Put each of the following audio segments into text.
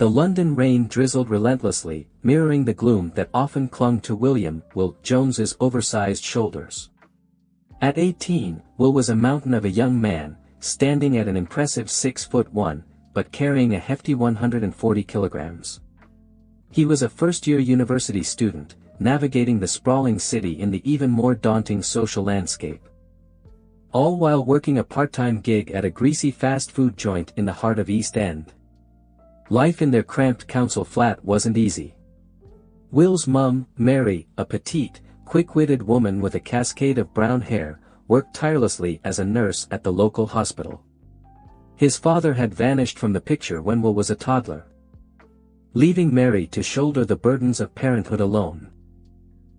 The London rain drizzled relentlessly, mirroring the gloom that often clung to Will Jones's oversized shoulders. At 18, Will was a mountain of a young man, standing at an impressive 6'1", but carrying a hefty 140 kilograms. He was a first-year university student, navigating the sprawling city in the even more daunting social landscape. All while working a part-time gig at a greasy fast food joint in the heart of East End. Life in their cramped council flat wasn't easy. Will's mum, Mary, a petite, quick-witted woman with a cascade of brown hair, worked tirelessly as a nurse at the local hospital. His father had vanished from the picture when Will was a toddler, leaving Mary to shoulder the burdens of parenthood alone.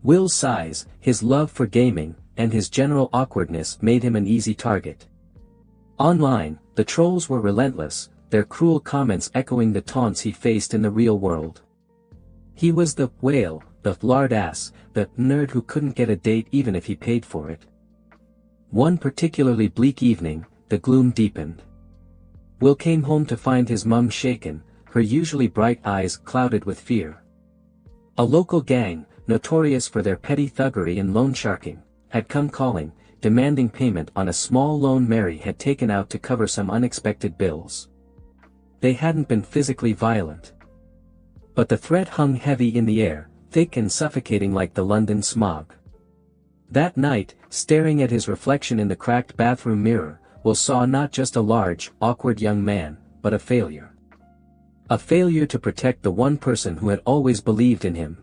Will's size, his love for gaming, and his general awkwardness made him an easy target. Online, the trolls were relentless, their cruel comments echoing the taunts he faced in the real world. He was the whale, the lard ass, the nerd who couldn't get a date even if he paid for it. One particularly bleak evening, the gloom deepened. Will came home to find his mum shaken, her usually bright eyes clouded with fear. A local gang, notorious for their petty thuggery and loan sharking, had come calling, demanding payment on a small loan Mary had taken out to cover some unexpected bills. They hadn't been physically violent, but the threat hung heavy in the air, thick and suffocating like the London smog. That night, staring at his reflection in the cracked bathroom mirror, Will saw not just a large, awkward young man, but a failure. A failure to protect the one person who had always believed in him.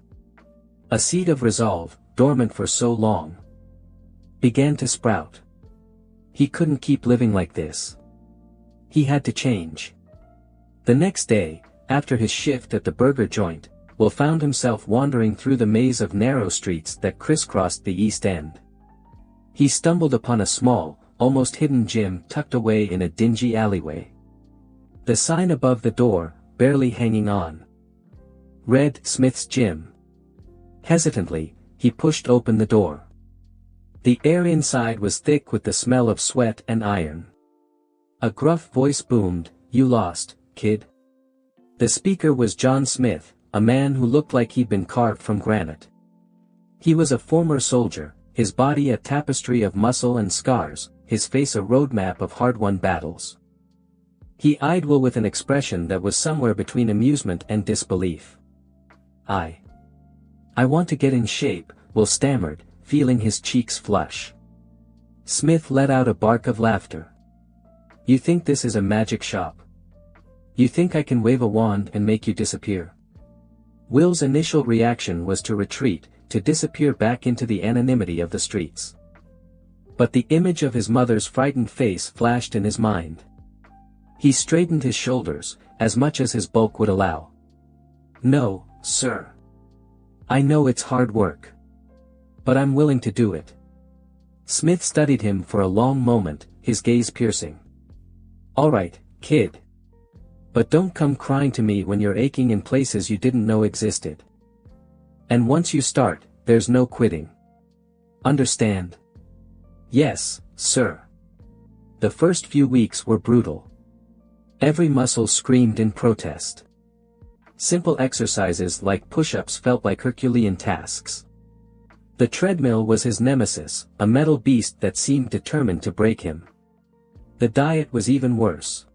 A seed of resolve, dormant for so long, began to sprout. He couldn't keep living like this. He had to change. The next day, after his shift at the burger joint, Will found himself wandering through the maze of narrow streets that crisscrossed the East End. He stumbled upon a small, almost hidden gym tucked away in a dingy alleyway. The sign above the door, barely hanging on, read Smith's Gym. Hesitantly, he pushed open the door. The air inside was thick with the smell of sweat and iron. A gruff voice boomed, "You lost, kid." The speaker was John Smith, a man who looked like he'd been carved from granite. He was a former soldier, his body a tapestry of muscle and scars, his face a roadmap of hard-won battles. He eyed Will with an expression that was somewhere between amusement and disbelief. I want to get in shape," Will stammered, feeling his cheeks flush. Smith let out a bark of laughter. "You think this is a magic shop? You think I can wave a wand and make you disappear?" Will's initial reaction was to retreat, to disappear back into the anonymity of the streets. But the image of his mother's frightened face flashed in his mind. He straightened his shoulders, as much as his bulk would allow. "No, sir. I know it's hard work. But I'm willing to do it." Smith studied him for a long moment, his gaze piercing. "All right, kid. But don't come crying to me when you're aching in places you didn't know existed. And once you start, there's no quitting. Understand?" "Yes, sir." The first few weeks were brutal. Every muscle screamed in protest. Simple exercises like push-ups felt like Herculean tasks. The treadmill was his nemesis, a metal beast that seemed determined to break him. The diet was even worse.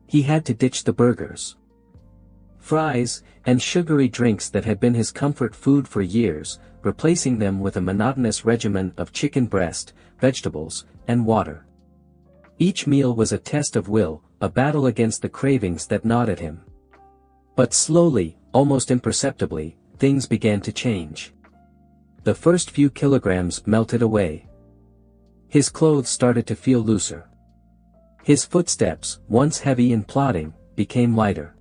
He had to ditch the burgers, fries, and sugary drinks that had been his comfort food for years, replacing them with a monotonous regimen of chicken breast, vegetables, and water. Each meal was a test of will, a battle against the cravings that gnawed at him. But slowly, almost imperceptibly, things began to change. The first few kilograms melted away. His clothes started to feel looser. His footsteps, once heavy and plodding, became lighter.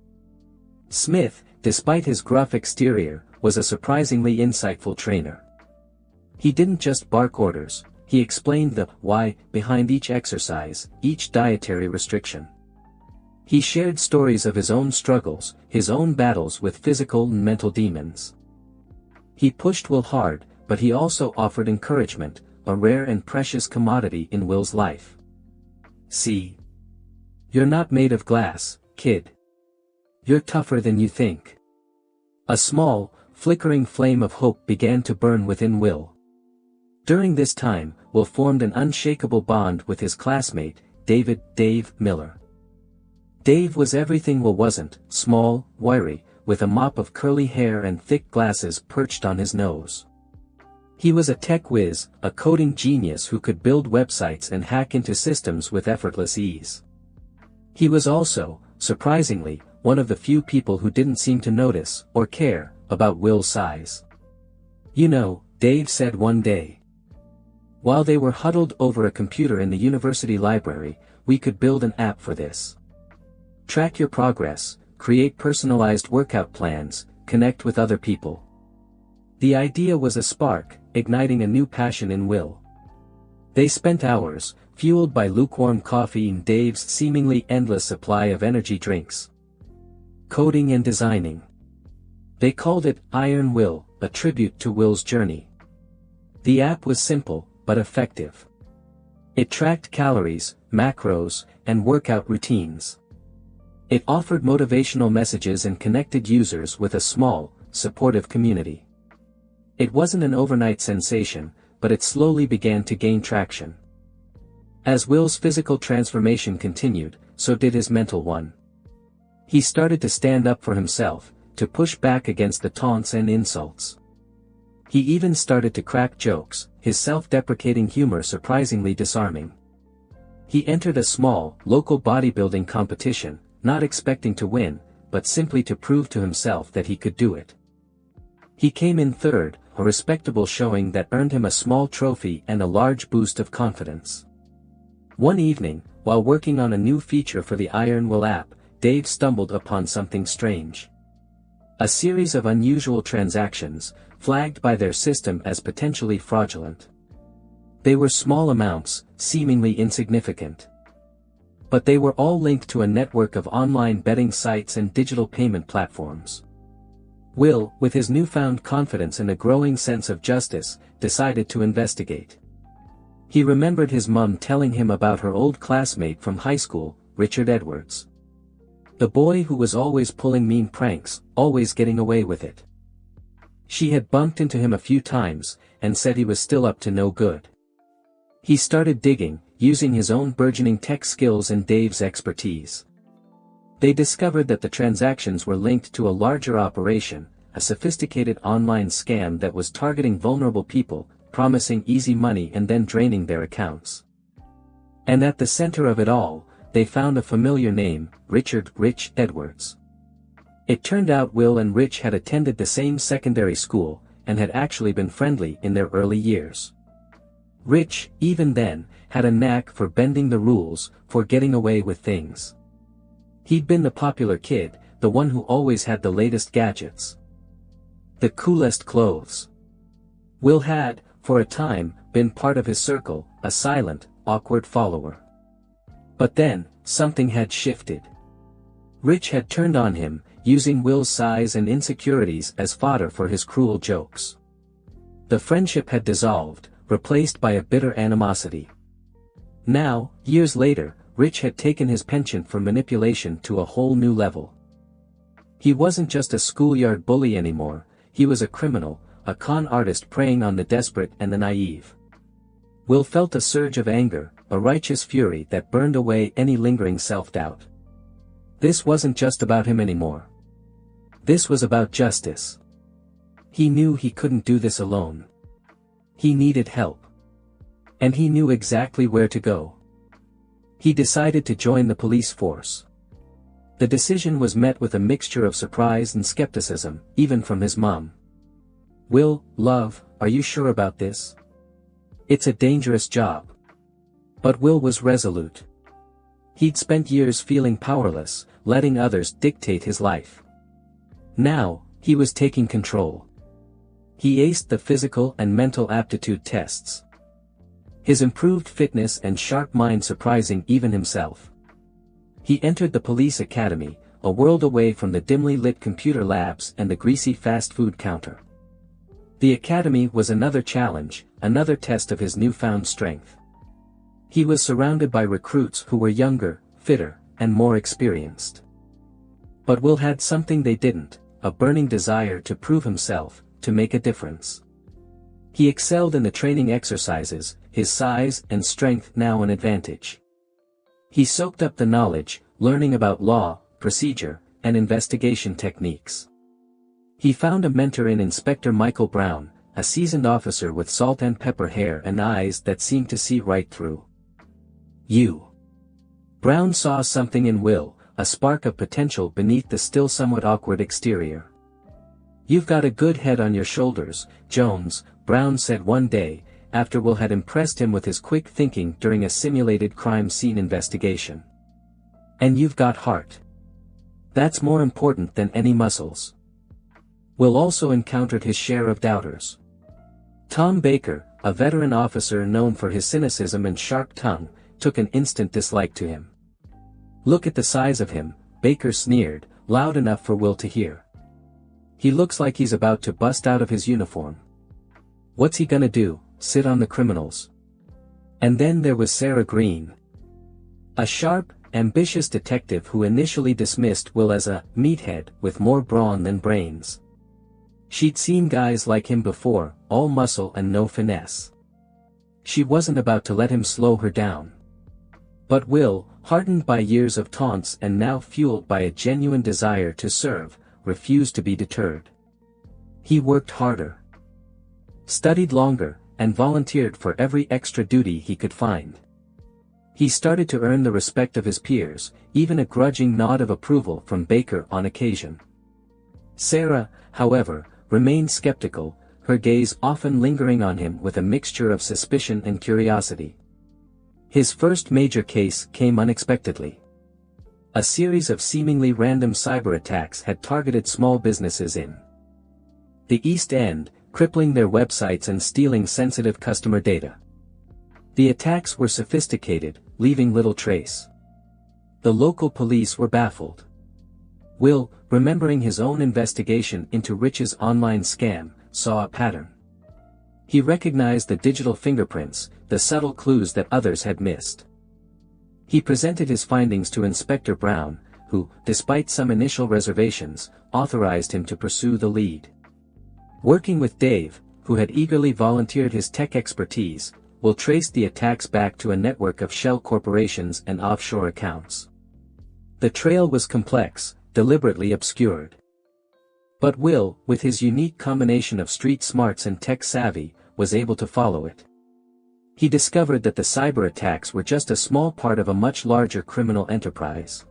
Smith, despite his gruff exterior, was a surprisingly insightful trainer. He didn't just bark orders, he explained the why behind each exercise, each dietary restriction. He shared stories of his own struggles, his own battles with physical and mental demons. He pushed Will hard, but he also offered encouragement, a rare and precious commodity in Will's life. "See? You're not made of glass, kid. You're tougher than you think." A small, flickering flame of hope began to burn within Will. During this time, Will formed an unshakable bond with his classmate, Dave Miller. Dave was everything Will wasn't: small, wiry, with a mop of curly hair and thick glasses perched on his nose. He was a tech whiz, a coding genius who could build websites and hack into systems with effortless ease. He was also, surprisingly, one of the few people who didn't seem to notice, or care, about Will's size. "You know," Dave said one day, while they were huddled over a computer in the university library, "we could build an app for this. Track your progress, create personalized workout plans, connect with other people." The idea was a spark, igniting a new passion in Will. They spent hours, fueled by lukewarm coffee and Dave's seemingly endless supply of energy drinks, coding and designing. They called it Iron Will, a tribute to Will's journey. The app was simple, but effective. It tracked calories, macros, and workout routines. It offered motivational messages and connected users with a small, supportive community. It wasn't an overnight sensation, but it slowly began to gain traction. As Will's physical transformation continued, so did his mental one. He started to stand up for himself, to push back against the taunts and insults. He even started to crack jokes, his self-deprecating humor surprisingly disarming. He entered a small, local bodybuilding competition, not expecting to win, but simply to prove to himself that he could do it. He came in third, a respectable showing that earned him a small trophy and a large boost of confidence. One evening, while working on a new feature for the Iron Will app, Dave stumbled upon something strange. A series of unusual transactions, flagged by their system as potentially fraudulent. They were small amounts, seemingly insignificant. But they were all linked to a network of online betting sites and digital payment platforms. Will, with his newfound confidence and a growing sense of justice, decided to investigate. He remembered his mum telling him about her old classmate from high school, Richard Edwards. The boy who was always pulling mean pranks, always getting away with it. She had bumped into him a few times, and said he was still up to no good. He started digging, using his own burgeoning tech skills and Dave's expertise. They discovered that the transactions were linked to a larger operation, a sophisticated online scam that was targeting vulnerable people, promising easy money and then draining their accounts. And at the center of it all, they found a familiar name, Richard "Rich" Edwards. It turned out Will and Rich had attended the same secondary school, and had actually been friendly in their early years. Rich, even then, had a knack for bending the rules, for getting away with things. He'd been the popular kid, the one who always had the latest gadgets, the coolest clothes. Will had, for a time, been part of his circle, a silent, awkward follower. But then, something had shifted. Rich had turned on him, using Will's size and insecurities as fodder for his cruel jokes. The friendship had dissolved, replaced by a bitter animosity. Now, years later, Rich had taken his penchant for manipulation to a whole new level. He wasn't just a schoolyard bully anymore, he was a criminal, a con artist preying on the desperate and the naive. Will felt a surge of anger, a righteous fury that burned away any lingering self-doubt. This wasn't just about him anymore. This was about justice. He knew he couldn't do this alone. He needed help. And he knew exactly where to go. He decided to join the police force. The decision was met with a mixture of surprise and skepticism, even from his mom. "Will, love, are you sure about this? It's a dangerous job." But Will was resolute. He'd spent years feeling powerless, letting others dictate his life. Now, he was taking control. He aced the physical and mental aptitude tests. His improved fitness and sharp mind surprising even himself. He entered the police academy, a world away from the dimly lit computer labs and the greasy fast food counter. The academy was another challenge, another test of his newfound strength. He was surrounded by recruits who were younger, fitter, and more experienced. But Will had something they didn't, a burning desire to prove himself, to make a difference. He excelled in the training exercises, his size and strength now an advantage. He soaked up the knowledge, learning about law, procedure, and investigation techniques. He found a mentor in Inspector Michael Brown, a seasoned officer with salt and pepper hair and eyes that seemed to see right through you. Brown saw something in Will, a spark of potential beneath the still somewhat awkward exterior. "You've got a good head on your shoulders, Jones," Brown said one day, after Will had impressed him with his quick thinking during a simulated crime scene investigation. "And you've got heart. That's more important than any muscles." Will also encountered his share of doubters. Tom Baker, a veteran officer known for his cynicism and sharp tongue, took an instant dislike to him. "Look at the size of him," Baker sneered, loud enough for Will to hear. "He looks like he's about to bust out of his uniform. What's he gonna do, sit on the criminals?" And then there was Sarah Green, a sharp, ambitious detective who initially dismissed Will as a meathead with more brawn than brains. She'd seen guys like him before, all muscle and no finesse. She wasn't about to let him slow her down. But Will, hardened by years of taunts and now fueled by a genuine desire to serve, refused to be deterred. He worked harder, studied longer, and volunteered for every extra duty he could find. He started to earn the respect of his peers, even a grudging nod of approval from Baker on occasion. Sarah, however, remained skeptical, her gaze often lingering on him with a mixture of suspicion and curiosity. His first major case came unexpectedly. A series of seemingly random cyber attacks had targeted small businesses in the East End, crippling their websites and stealing sensitive customer data. The attacks were sophisticated, leaving little trace. The local police were baffled. Will, remembering his own investigation into Rich's online scam, saw a pattern. He recognized the digital fingerprints, the subtle clues that others had missed. He presented his findings to Inspector Brown, who, despite some initial reservations, authorized him to pursue the lead. Working with Dave, who had eagerly volunteered his tech expertise, Will traced the attacks back to a network of shell corporations and offshore accounts. The trail was complex, deliberately obscured. But Will, with his unique combination of street smarts and tech savvy, was able to follow it. He discovered that the cyber attacks were just a small part of a much larger criminal enterprise.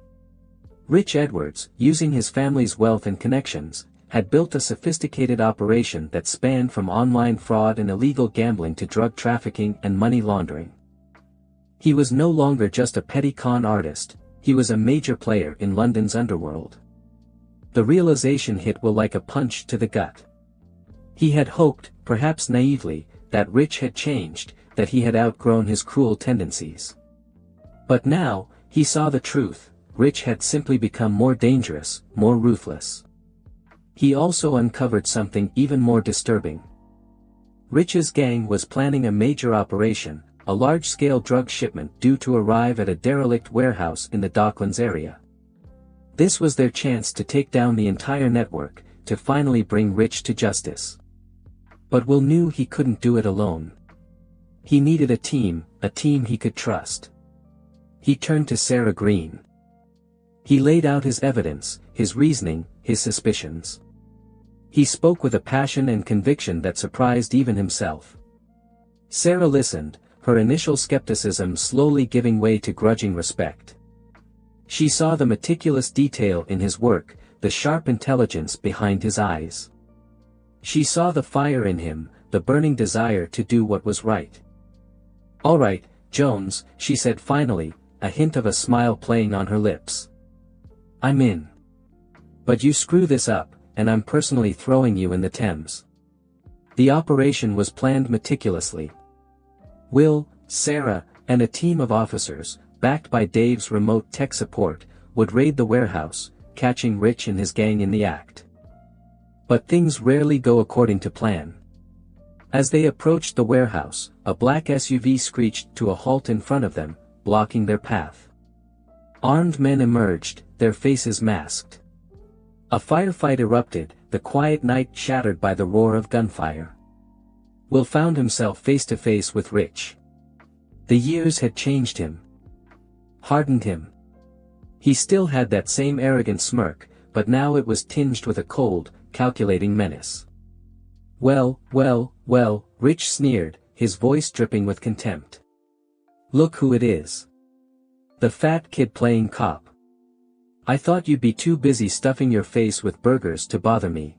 Rich Edwards, using his family's wealth and connections, had built a sophisticated operation that spanned from online fraud and illegal gambling to drug trafficking and money laundering. He was no longer just a petty con artist, he was a major player in London's underworld. The realization hit Will like a punch to the gut. He had hoped, perhaps naively, that Rich had changed, that he had outgrown his cruel tendencies. But now, he saw the truth, Rich had simply become more dangerous, more ruthless. He also uncovered something even more disturbing. Rich's gang was planning a major operation, a large-scale drug shipment due to arrive at a derelict warehouse in the Docklands area. This was their chance to take down the entire network, to finally bring Rich to justice. But Will knew he couldn't do it alone. He needed a team he could trust. He turned to Sarah Green. He laid out his evidence, his reasoning, his suspicions. He spoke with a passion and conviction that surprised even himself. Sarah listened, her initial skepticism slowly giving way to grudging respect. She saw the meticulous detail in his work, the sharp intelligence behind his eyes. She saw the fire in him, the burning desire to do what was right. "All right, Jones," she said finally, a hint of a smile playing on her lips. "I'm in. But you screw this up, and I'm personally throwing you in the Thames." The operation was planned meticulously. Will, Sarah, and a team of officers, backed by Dave's remote tech support, would raid the warehouse, catching Rich and his gang in the act. But things rarely go according to plan. As they approached the warehouse, a black SUV screeched to a halt in front of them, blocking their path. Armed men emerged, their faces masked. A firefight erupted, the quiet night shattered by the roar of gunfire. Will found himself face to face with Rich. The years had changed him. Hardened him. He still had that same arrogant smirk, but now it was tinged with a cold, calculating menace. Well, Rich sneered, his voice dripping with contempt. Look who it is. The fat kid playing cop. I thought you'd be too busy stuffing your face with burgers to bother me.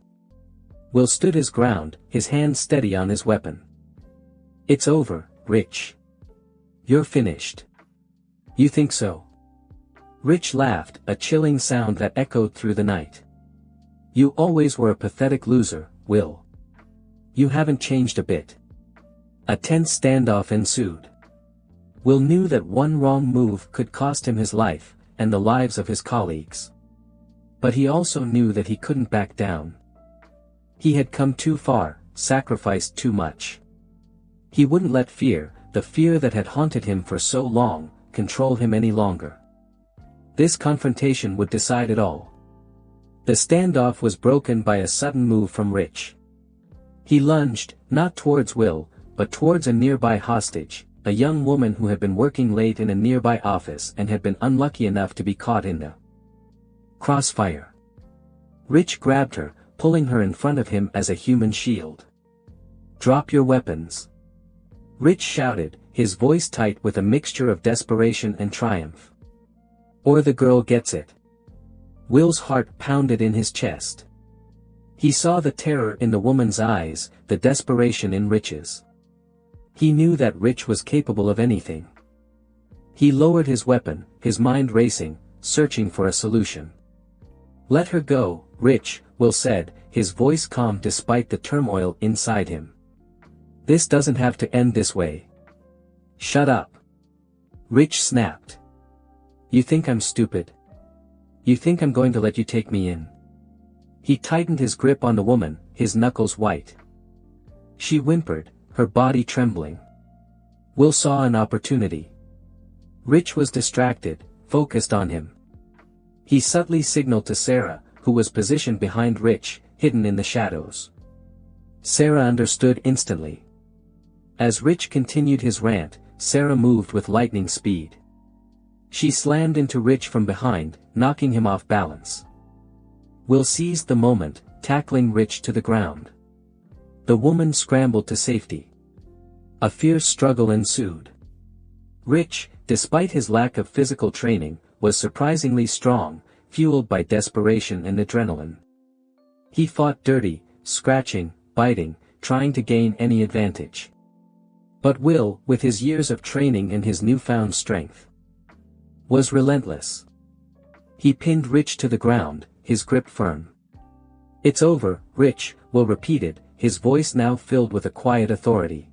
Will stood his ground, his hand steady on his weapon. It's over, Rich. You're finished. You think so? Rich laughed, a chilling sound that echoed through the night. You always were a pathetic loser, Will. You haven't changed a bit. A tense standoff ensued. Will knew that one wrong move could cost him his life, and the lives of his colleagues. But he also knew that he couldn't back down. He had come too far, sacrificed too much. He wouldn't let fear, the fear that had haunted him for so long, control him any longer. This confrontation would decide it all. The standoff was broken by a sudden move from Rich. He lunged, not towards Will, but towards a nearby hostage, a young woman who had been working late in a nearby office and had been unlucky enough to be caught in the crossfire. Rich grabbed her, pulling her in front of him as a human shield. Drop your weapons. Rich shouted, his voice tight with a mixture of desperation and triumph. Or the girl gets it. Will's heart pounded in his chest. He saw the terror in the woman's eyes, the desperation in Rich's. He knew that Rich was capable of anything. He lowered his weapon, his mind racing, searching for a solution. Let her go, Rich, Will said, his voice calm despite the turmoil inside him. This doesn't have to end this way. Shut up. Rich snapped. You think I'm stupid? You think I'm going to let you take me in? He tightened his grip on the woman, his knuckles white. She whimpered, her body trembling. Will saw an opportunity. Rich was distracted, focused on him. He subtly signaled to Sarah, who was positioned behind Rich, hidden in the shadows. Sarah understood instantly. As Rich continued his rant, Sarah moved with lightning speed. She slammed into Rich from behind, knocking him off balance. Will seized the moment, tackling Rich to the ground. The woman scrambled to safety. A fierce struggle ensued. Rich, despite his lack of physical training, was surprisingly strong, fueled by desperation and adrenaline. He fought dirty, scratching, biting, trying to gain any advantage. But Will, with his years of training and his newfound strength, was relentless. He pinned Rich to the ground, his grip firm. It's over, Rich, Will repeated, his voice now filled with a quiet authority.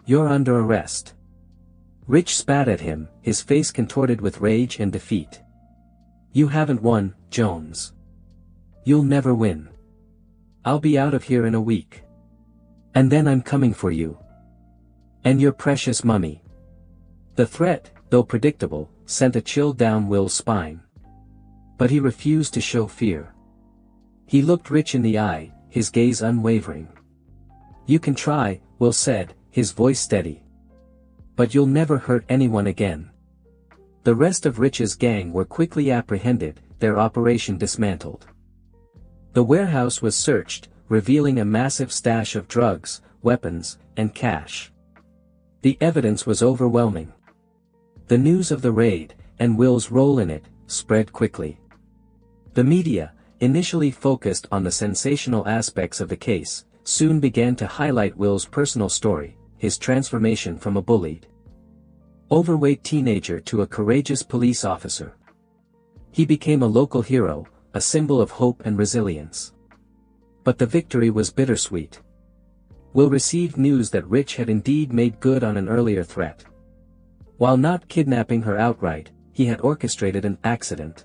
You're under arrest. Rich spat at him, his face contorted with rage and defeat. You haven't won, Jones. You'll never win. I'll be out of here in a week. And then I'm coming for you. And your precious mummy. The threat, though predictable, sent a chill down Will's spine. But he refused to show fear. He looked Rich in the eye, his gaze unwavering. You can try, Will said, his voice steady. But you'll never hurt anyone again. The rest of Rich's gang were quickly apprehended, their operation dismantled. The warehouse was searched, revealing a massive stash of drugs, weapons, and cash. The evidence was overwhelming. The news of the raid, and Will's role in it, spread quickly. The media, initially focused on the sensational aspects of the case, soon began to highlight Will's personal story, his transformation from a bullied, overweight teenager to a courageous police officer. He became a local hero, a symbol of hope and resilience. But the victory was bittersweet. Will received news that Rich had indeed made good on an earlier threat. While not kidnapping her outright, he had orchestrated an accident.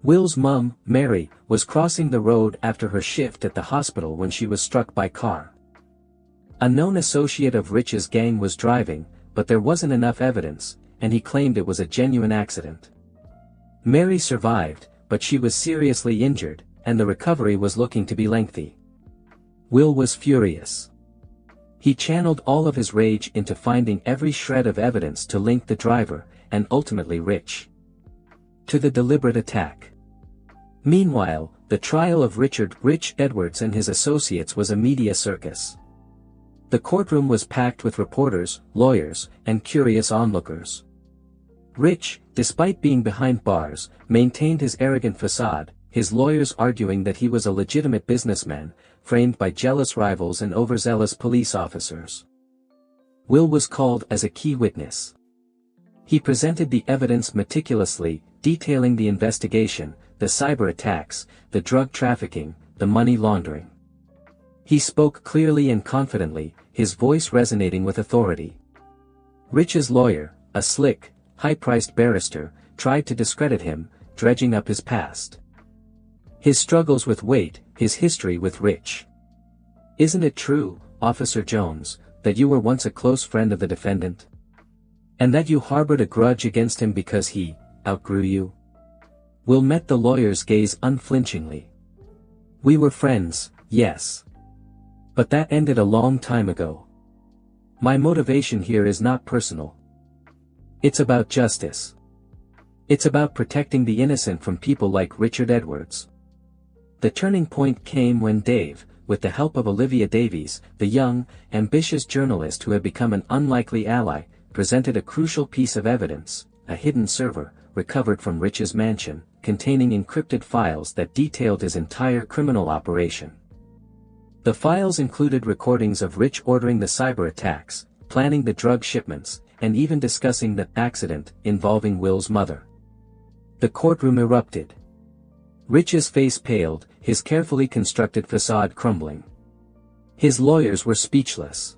Will's mum, Mary, was crossing the road after her shift at the hospital when she was struck by car. A known associate of Rich's gang was driving, but there wasn't enough evidence, and he claimed it was a genuine accident. Mary survived, but she was seriously injured, and the recovery was looking to be lengthy. Will was furious. He channeled all of his rage into finding every shred of evidence to link the driver, and ultimately Rich, to the deliberate attack. Meanwhile, the trial of Richard "Rich" Edwards and his associates was a media circus. The courtroom was packed with reporters, lawyers, and curious onlookers. Rich, despite being behind bars, maintained his arrogant facade, his lawyers arguing that he was a legitimate businessman, framed by jealous rivals and overzealous police officers. Will was called as a key witness. He presented the evidence meticulously, detailing the investigation, the cyber attacks, the drug trafficking, the money laundering. He spoke clearly and confidently, his voice resonating with authority. Rich's lawyer, a slick, high-priced barrister, tried to discredit him, dredging up his past. His struggles with weight, his history with Rich. "Isn't it true, Officer Jones, that you were once a close friend of the defendant? And that you harbored a grudge against him because he outgrew you?" Will met the lawyer's gaze unflinchingly. "We were friends, yes. But that ended a long time ago. My motivation here is not personal. It's about justice. It's about protecting the innocent from people like Richard Edwards." The turning point came when Dave, with the help of Olivia Davies, the young, ambitious journalist who had become an unlikely ally, presented a crucial piece of evidence, a hidden server, recovered from Rich's mansion, containing encrypted files that detailed his entire criminal operation. The files included recordings of Rich ordering the cyber attacks, planning the drug shipments, and even discussing the accident involving Will's mother. The courtroom erupted. Rich's face paled, his carefully constructed facade crumbling. His lawyers were speechless.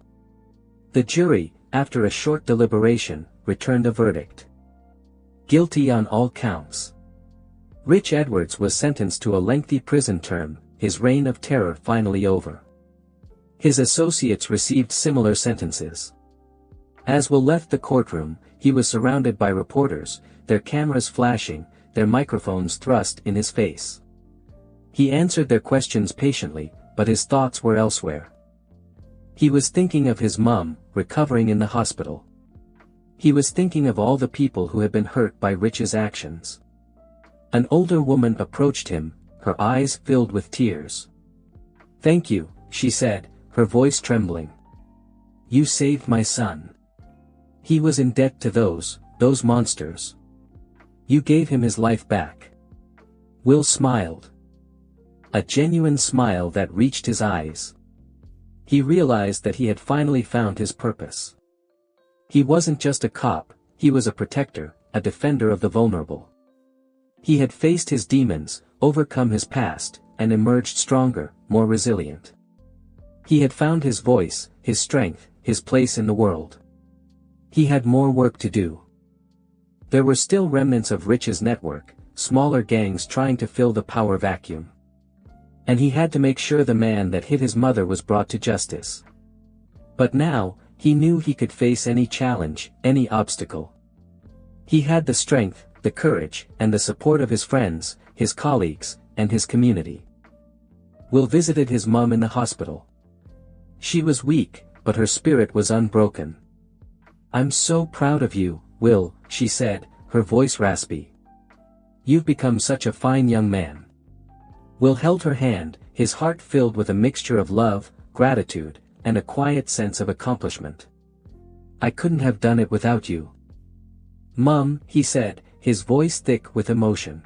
The jury, after a short deliberation, returned a verdict. Guilty on all counts. Rich Edwards was sentenced to a lengthy prison term, his reign of terror finally over. His associates received similar sentences. As Will left the courtroom, he was surrounded by reporters, their cameras flashing, their microphones thrust in his face. He answered their questions patiently, but his thoughts were elsewhere. He was thinking of his mom, recovering in the hospital. He was thinking of all the people who had been hurt by Rich's actions. An older woman approached him, her eyes filled with tears. "Thank you," she said, her voice trembling. "You saved my son. He was in debt to those monsters. You gave him his life back." Will smiled. A genuine smile that reached his eyes. He realized that he had finally found his purpose. He wasn't just a cop, he was a protector, a defender of the vulnerable. He had faced his demons, overcome his past, and emerged stronger, more resilient. He had found his voice, his strength, his place in the world. He had more work to do. There were still remnants of Rich's network, smaller gangs trying to fill the power vacuum. And he had to make sure the man that hit his mother was brought to justice. But now, he knew he could face any challenge, any obstacle. He had the strength, the courage, and the support of his friends, his colleagues, and his community. Will visited his mom in the hospital. She was weak, but her spirit was unbroken. "I'm so proud of you, Will," she said, her voice raspy. "You've become such a fine young man." Will held her hand, his heart filled with a mixture of love, gratitude, and a quiet sense of accomplishment. "I couldn't have done it without you." "Mum," he said, his voice thick with emotion.